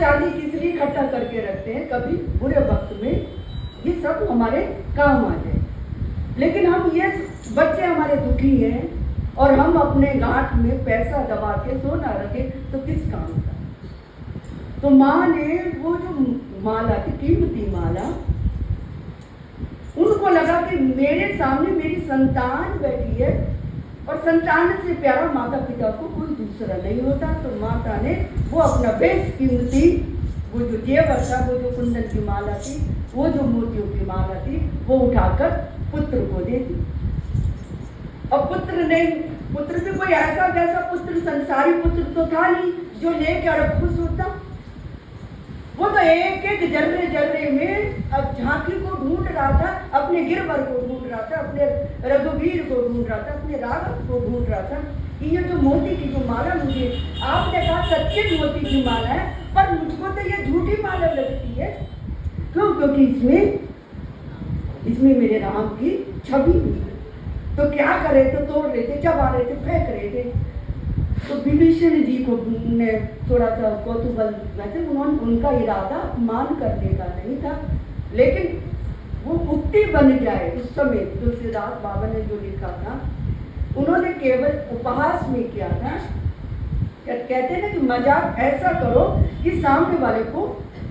चांदी किसलिए इकट्ठा करके रखते हैं, कभी बुरे वक्त में ये सब हमारे काम आ जाए। लेकिन हम ये बच्चे हमारे दुखी हैं और हम अपने गांठ में पैसा दबा के सोना रखे तो किस काम का। तो माँ ने वो जो माला थी, कीमती माला, उनको लगा कि मेरे सामने मेरी संतान बैठी है और संतान से प्यारा माता पिता को कोई दूसरा नहीं होता। तो माता ने वो अपना बेस्ट कीमती वो जो जेवर था, वो जो कुंदन की माला थी, वो जो मोतियों की माला थी, वो उठाकर पुत्र को दे दी। और पुत्र भी कोई ऐसा वैसा पुत्र, संसारी पुत्र तो था नहीं जो लेकर खुश होता। वो तो एक एक जर्रे जर्रे में अब झांकी को ढूंढ रहा था, अपने गिरवर को ढूंढ रहा था, अपने रघुवीर को ढूंढ रहा था, अपने राघव को ढूंढ रहा था कि ये जो मोती की जो माला, मुझे आपने कहा सच्चे मोती की माला है, पर मुझको तो ये झूठी माला लगती है। क्यों? क्योंकि इसमें मेरे राम की छवि हुई। तो क्या करे, तो तोड़ रहे थे, चबा रहे थे, फेंक रहे थे। तो विभीषण जी को ने थोड़ा सा कौतूहल, वैसे उनका इरादा अपमान करने का नहीं था, लेकिन वो उक्ति बन जाए उस समय। तुलसीदास बाबा ने जो लिखा था, उन्होंने केवल उपहास में किया था। कहते हैं कि मजाक ऐसा करो कि सामने वाले को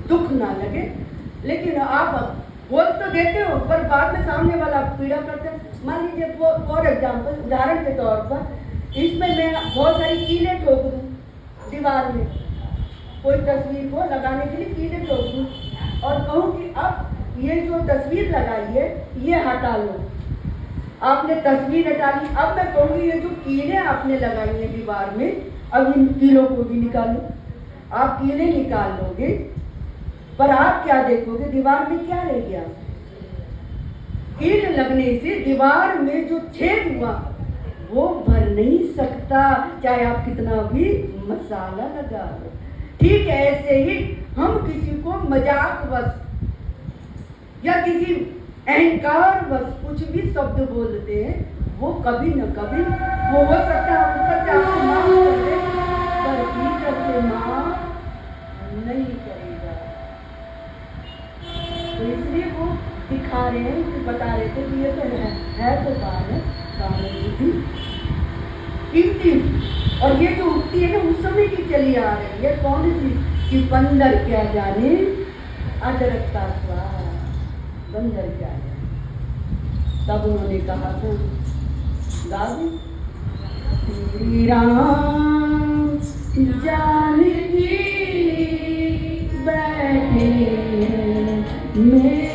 दुख ना लगे, लेकिन आप बोल तो देते हो पर बाद में सामने वाला पीड़ा करते हैं। मान लीजिए फॉर एग्जाम्पल, उदाहरण के तौर पर, इसमें मैं बहुत सारी कीलें ठोक दूँ दीवार में, कोई तस्वीर को लगाने के लिए कीलें ठोक दूँ और कहूँ कि अब ये जो तस्वीर लगाई है ये हटा लो। आपने तस्वीर हटा ली, अब मैं कहूँगी ये जो कीलें आपने लगाई हैं दीवार में, अब इन कीलों को भी निकालो। आप कीलें निकाल लोगे, पर आप क्या देखोगे, दीवार में क्या रह गया? कील लगने से दीवार में जो छेद हुआ वो भर नहीं सकता, चाहे आप कितना भी मसाला लगा लो। ठीक है, ऐसे ही हम किसी को मजाक वश या किसी अहंकार वश कुछ भी शब्द बोलते हैं, वो कभी न कभी वो हो सकता है ऊपर से आपको माफ कर दे, पर भीतर से माफ नहीं करेगा। तो इसलिए वो दिखा रहे हैं, बता रहे थे कि ये तो है तो काम कीमती। और ये जो उक्ति है ना उस समय की चली आ रही है, कौन सी कि बंदर क्या जाने अदरक का स्वाद, बंदर क्या जाने। तब उन्होंने कहा था, दादी श्री राम जानकी बैठे मेरे